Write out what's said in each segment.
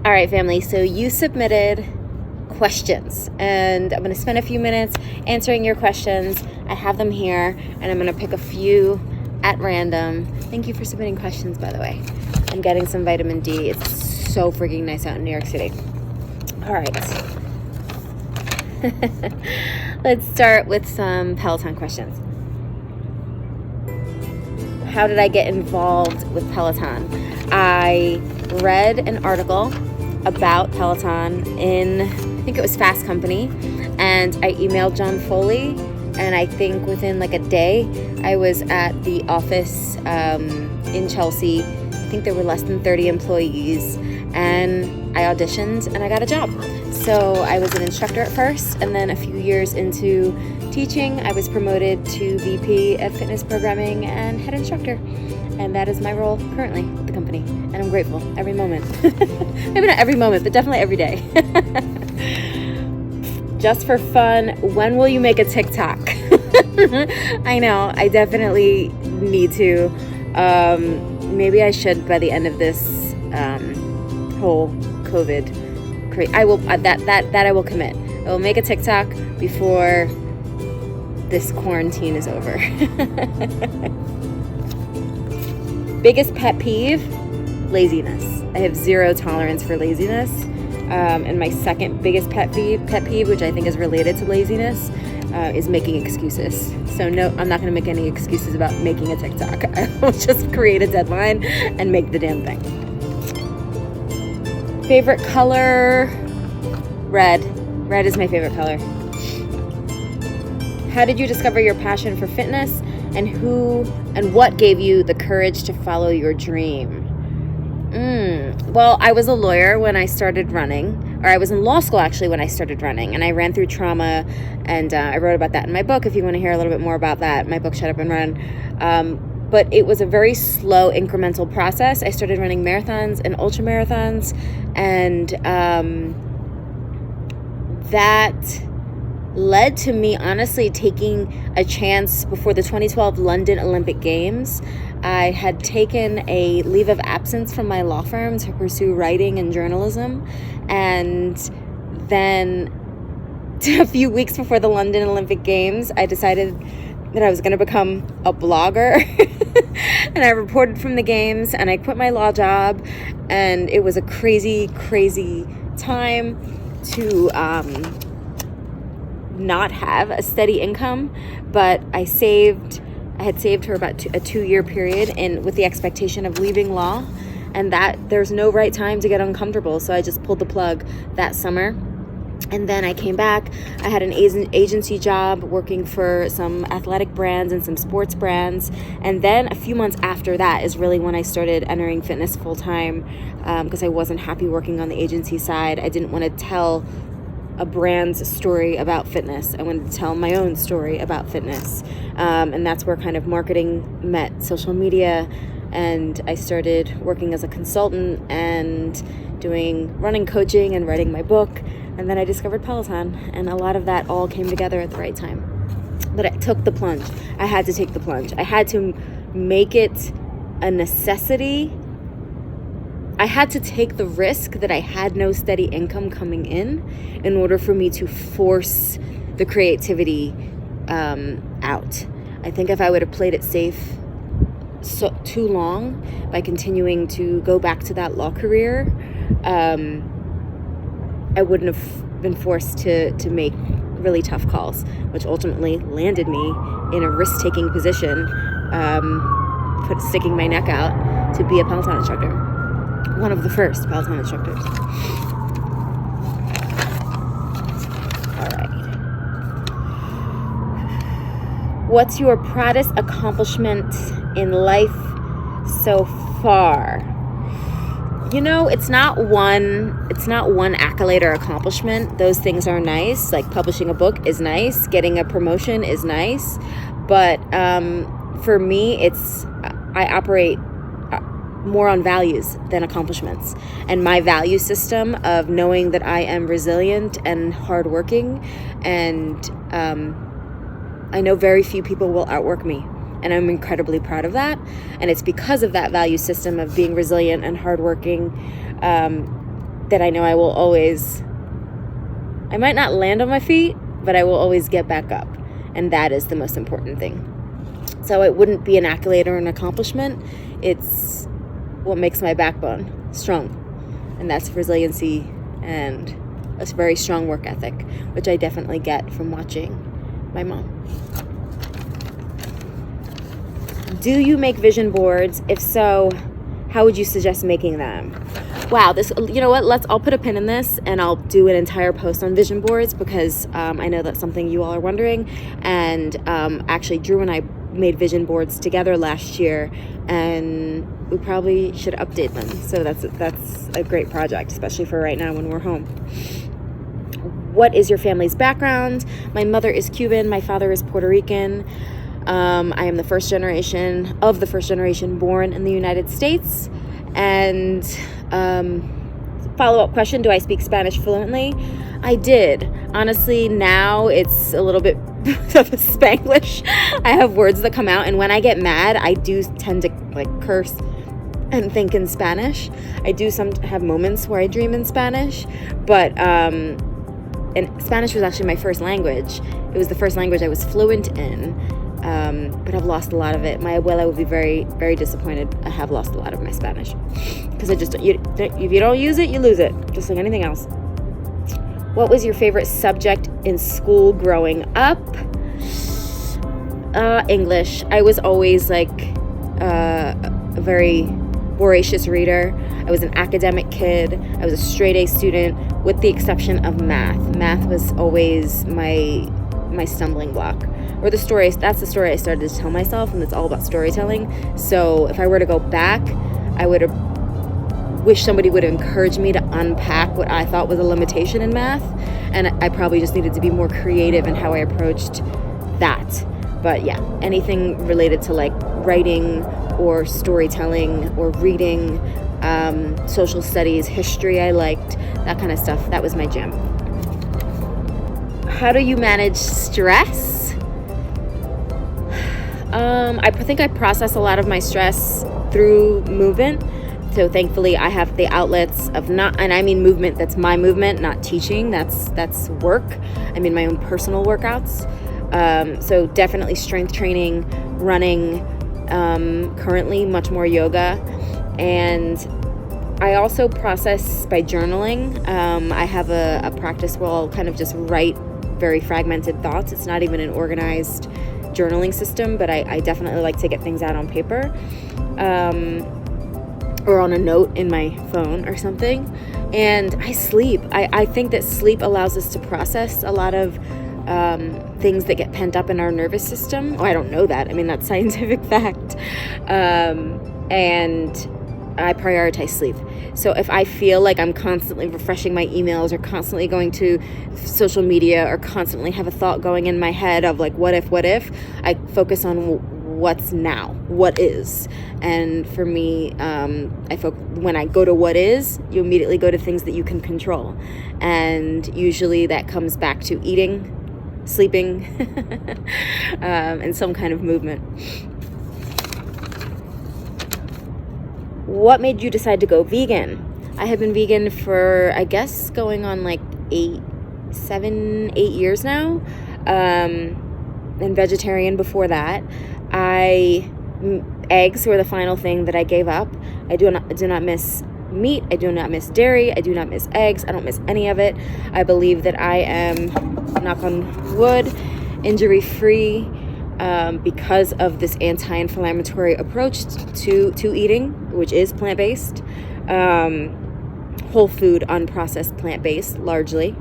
All right, family, so you submitted questions, and I'm going to spend a few minutes answering your questions. I have them here, and I'm going to pick a few at random. Thank you for submitting questions, by the way. I'm getting some vitamin D. It's so freaking nice out in New York City. All right. Let's start with some Peloton questions. How did I get involved with Peloton? I read an article about Peloton in, I think it was Fast Company, and I emailed John Foley, and I think within like a day I was at the office in Chelsea. I think there were less than 30 employees, and I auditioned and I got a job. So I was an instructor at first, and then a few years into teaching, I was promoted to VP of fitness programming and head instructor. And that is my role currently with the company. And I'm grateful every moment. Maybe not every moment, but definitely every day. Just for fun, when will you make a TikTok? I know, I definitely need to. Maybe I should by the end of this whole COVID. I will that I will commit. I will make a TikTok before this quarantine is over. Biggest pet peeve? Laziness. I have zero tolerance for laziness. And my second biggest pet peeve, which I think is related to laziness, is making excuses. So no, I'm not going to make any excuses about making a TikTok. I will just create a deadline and make the damn thing. Favorite color? Red. Red is my favorite color. How did you discover your passion for fitness, and who and what gave you the courage to follow your dream? Well, I was a lawyer when I started running, or I was in law school actually when I started running, and I ran through trauma, and I wrote about that in my book. If you want to hear a little bit more about that, my book, Shut Up and Run. But it was a very slow, incremental process. I started running marathons and ultra marathons, and that led to me honestly taking a chance before the 2012 London Olympic Games. I had taken a leave of absence from my law firm to pursue writing and journalism, and then a few weeks before the London Olympic Games, I decided that I was going to become a blogger. And I reported from the games, and I quit my law job, and it was a crazy, crazy time to not have a steady income, but I had saved for about a 2-year period, and with the expectation of leaving law, and that there's no right time to get uncomfortable. So I just pulled the plug that summer. And then I came back. I had an agency job working for some athletic brands and some sports brands. And then a few months after that is really when I started entering fitness full time, because I wasn't happy working on the agency side. I didn't want to tell a brand's story about fitness. I wanted to tell my own story about fitness. And that's where kind of marketing met social media. And I started working as a consultant and doing running coaching and writing my book. And then I discovered Peloton, and a lot of that all came together at the right time. But I took the plunge. I had to take the plunge. I had to make it a necessity. I had to take the risk that I had no steady income coming in order for me to force the creativity out. I think if I would have played it safe too long by continuing to go back to that law career, I wouldn't have been forced to make really tough calls, which ultimately landed me in a risk-taking position, sticking my neck out to be a Peloton instructor. One of the first Peloton instructors. All right. What's your proudest accomplishment in life so far? You know, it's not one accolade or accomplishment. Those things are nice. Like publishing a book is nice. Getting a promotion is nice. But for me, I operate more on values than accomplishments. And my value system of knowing that I am resilient and hardworking, and I know very few people will outwork me. And I'm incredibly proud of that. And it's because of that value system of being resilient and hardworking that I know I might not land on my feet, but I will always get back up. And that is the most important thing. So it wouldn't be an accolade or an accomplishment. It's what makes my backbone strong. And that's resiliency and a very strong work ethic, which I definitely get from watching my mom. Do you make vision boards? If so, how would you suggest making them? Wow, you know what? I'll put a pin in this and I'll do an entire post on vision boards because I know that's something you all are wondering. And actually, Drew and I made vision boards together last year, and we probably should update them. So that's a great project, especially for right now when we're home. What is your family's background? My mother is Cuban. My father is Puerto Rican. I am the first generation born in the United States. And follow-up question, do I speak Spanish fluently? I did. Honestly, now it's a little bit of a Spanglish. I have words that come out, and when I get mad, I do tend to curse and think in Spanish. I do have moments where I dream in Spanish, but and Spanish was actually my first language. It was the first language I was fluent in. But I've lost a lot of it. My abuela would be very, very disappointed. I have lost a lot of my Spanish because if you don't use it, you lose it, just like anything else. What was your favorite subject in school growing up? English. I was always a very voracious reader. I was an academic kid. I was a straight A student with the exception of math. Math was always my stumbling block. Or that's the story I started to tell myself, and it's all about storytelling. So if I were to go back, I would have wished somebody would have encouraged me to unpack what I thought was a limitation in math, and I probably just needed to be more creative in how I approached that. But yeah, anything related to writing or storytelling or reading, social studies, history I liked, that kind of stuff, that was my jam. How do you manage stress? I think I process a lot of my stress through movement. So thankfully I have the outlets of and I mean movement, that's my movement, not teaching, that's work. I mean my own personal workouts. So definitely strength training, running, currently much more yoga. And I also process by journaling. I have a practice where I'll kind of just write very fragmented thoughts. It's not even an organized journaling system, but I definitely like to get things out on paper or on a note in my phone or something. And I sleep. I think that sleep allows us to process a lot of things that get pent up in our nervous system. Oh, I don't know that. I mean, that's scientific fact. And I prioritize sleep. So if I feel like I'm constantly refreshing my emails or constantly going to social media or constantly have a thought going in my head of what if, I focus on what's now, what is. And for me, when I go to what is, you immediately go to things that you can control. And usually that comes back to eating, sleeping, and some kind of movement. What made you decide to go vegan? I have been vegan for, I guess, going on 8 years now, and vegetarian before that. Eggs were the final thing that I gave up. I do not miss meat. I do not miss dairy. I do not miss eggs. I don't miss any of it. I believe that I am, knock on wood, injury-free, because of this anti-inflammatory approach to eating, which is plant-based, whole food, unprocessed plant-based, largely.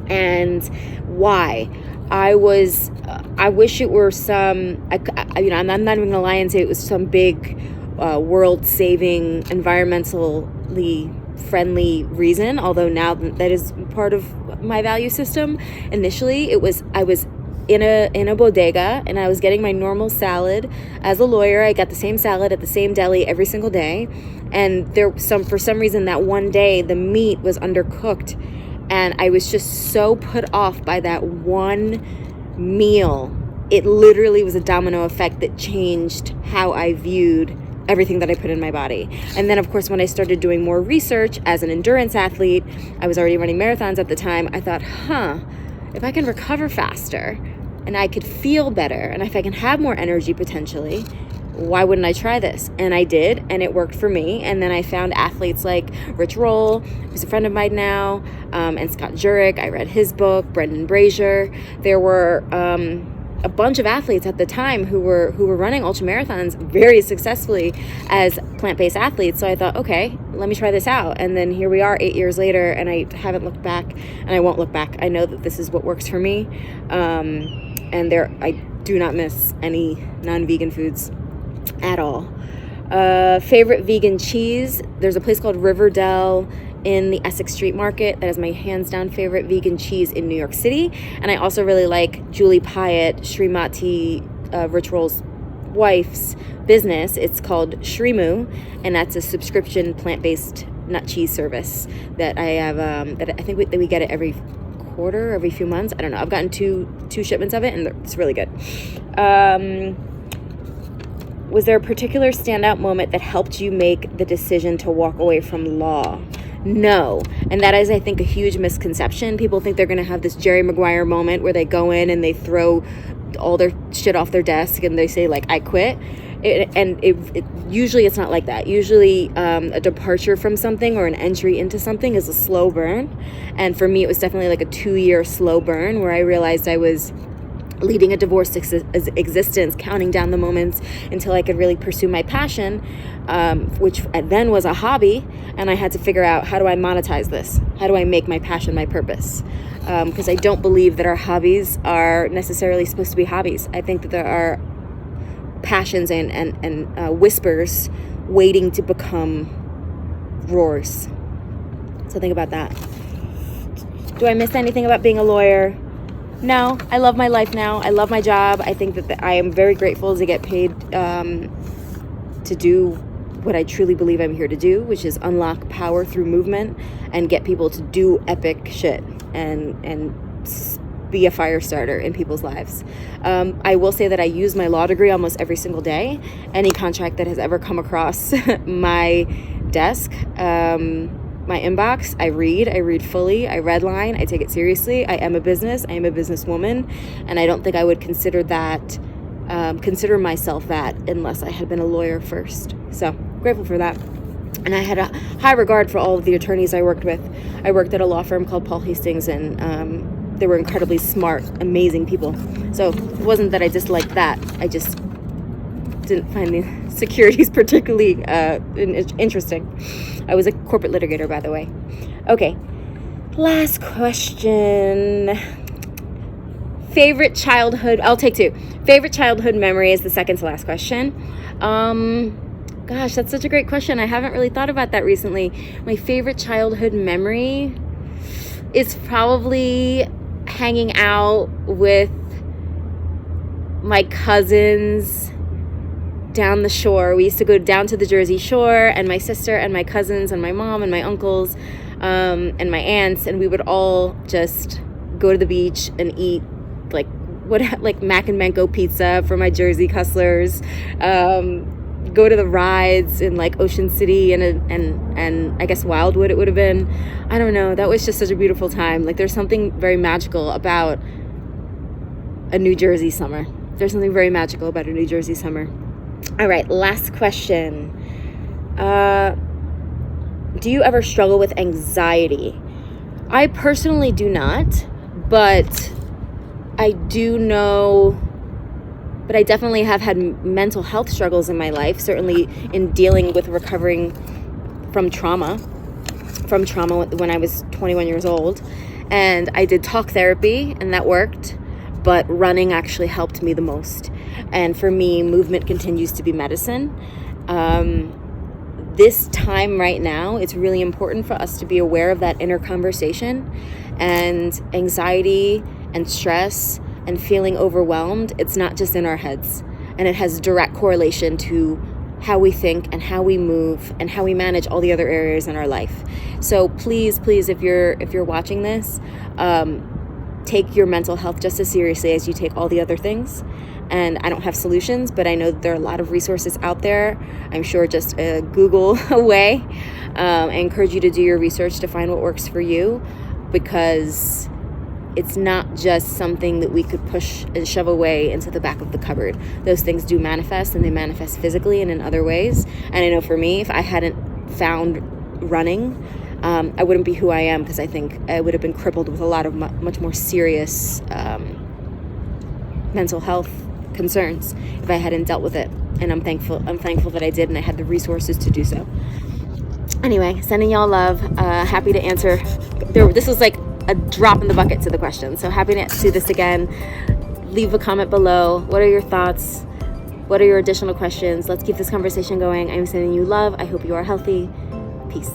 And why? I wish it were I'm not even gonna lie and say it was some big, world-saving, environmentally friendly reason. Although now that is part of my value system. Initially, I was in a bodega, and I was getting my normal salad. As a lawyer, I got the same salad at the same deli every single day. And for some reason that one day the meat was undercooked, and I was just so put off by that one meal. It literally was a domino effect that changed how I viewed everything that I put in my body. And then, of course, when I started doing more research as an endurance athlete, I was already running marathons at the time. I thought, if I can recover faster and I could feel better and if I can have more energy potentially, why wouldn't I try this? And I did, and it worked for me. And then I found athletes like Rich Roll, who's a friend of mine now, and Scott Jurek. I read his book, Brendan Brazier. There were a bunch of athletes at the time who were running ultramarathons very successfully as plant-based athletes. So I thought, okay, let me try this out. And then here we are 8 years later, and I haven't looked back, and I won't look back. I know that this is what works for me. And I do not miss any non-vegan foods at all. Favorite vegan cheese, there's a place called Riverdale in the Essex Street Market that is my hands down favorite vegan cheese in New York City. And I also really like Julie Pyatt, Srimati, Rich Roll's wife's business. It's called Shrimu, and that's a subscription plant-based nut cheese service that I have, that I think we get it every quarter, every few months. I don't know. I've gotten two shipments of it, and it's really good. Was there a particular standout moment that helped you make the decision to walk away from law? No. And that is, I think, a huge misconception. People think they're going to have this Jerry Maguire moment where they go in and they throw all their shit off their desk and they say, like, I quit. Usually it's not like that. Usually a departure from something or an entry into something is a slow burn. And for me, it was definitely like a 2-year slow burn where I realized I was leading a divorced existence, counting down the moments until I could really pursue my passion, which then was a hobby, and I had to figure out, how do I monetize this? How do I make my passion my purpose? Because I don't believe that our hobbies are necessarily supposed to be hobbies. I think that there are passions and whispers waiting to become roars. So think about that. Do I miss anything about being a lawyer? No, I love my life now. I love my job. I think that I am very grateful to get paid to do what I truly believe I'm here to do, which is unlock power through movement and get people to do epic shit and be a fire starter in people's lives. I will say that I use my law degree almost every single day. Any contract that has ever come across my desk, my inbox, I read fully, I redline, I take it seriously. I am a businesswoman, and I don't think I would consider myself that unless I had been a lawyer first. So grateful for that. And I had a high regard for all of the attorneys I worked with. I worked at a law firm called Paul Hastings, and they were incredibly smart, amazing people. So it wasn't that I disliked that. I just didn't find the securities particularly interesting. I was a corporate litigator, by the way. Okay, last question. Favorite childhood, I'll take two. Favorite childhood memory is the second to last question. Gosh, that's such a great question. I haven't really thought about that recently. My favorite childhood memory is probably hanging out with my cousins down the shore. We used to go down to the Jersey Shore, and my sister and my cousins and my mom and my uncles and my aunts, and we would all just go to the beach and eat like Mac and Mango pizza from my Jersey Custlers, go to the rides in like Ocean City and I guess Wildwood it would have been. I don't know, that was just such a beautiful time. Like, there's something very magical about a New Jersey summer. There's something very magical about a New Jersey summer. All right, last question. Do you ever struggle with anxiety? I personally do not, but I do know, but I definitely have had mental health struggles in my life, certainly in dealing with recovering from trauma when I was 21 years old. And I did talk therapy, and that worked, but running actually helped me the most. And for me, movement continues to be medicine. This time right now, it's really important for us to be aware of that inner conversation, and anxiety and stress and feeling overwhelmed. It's not just in our heads, and it has direct correlation to how we think and how we move and how we manage all the other areas in our life. So please, if you're watching this, take your mental health just as seriously as you take all the other things. and I don't have solutions, but I know that there are a lot of resources out there. I'm sure just a Google away. I encourage you to do your research to find what works for you, because it's not just something that we could push and shove away into the back of the cupboard. Those things do manifest, and they manifest physically and in other ways. And I know for me, if I hadn't found running, I wouldn't be who I am, because I think I would have been crippled with a lot of much more serious mental health concerns if I hadn't dealt with it. And I'm thankful that I did, and I had the resources to do so. Anyway, sending y'all love. Happy to answer. This was like a drop in the bucket to the question, so happy to do this again. Leave a comment below. What are your thoughts? What are your additional questions? Let's keep this conversation going. I'm sending you love. I hope you are healthy. Peace.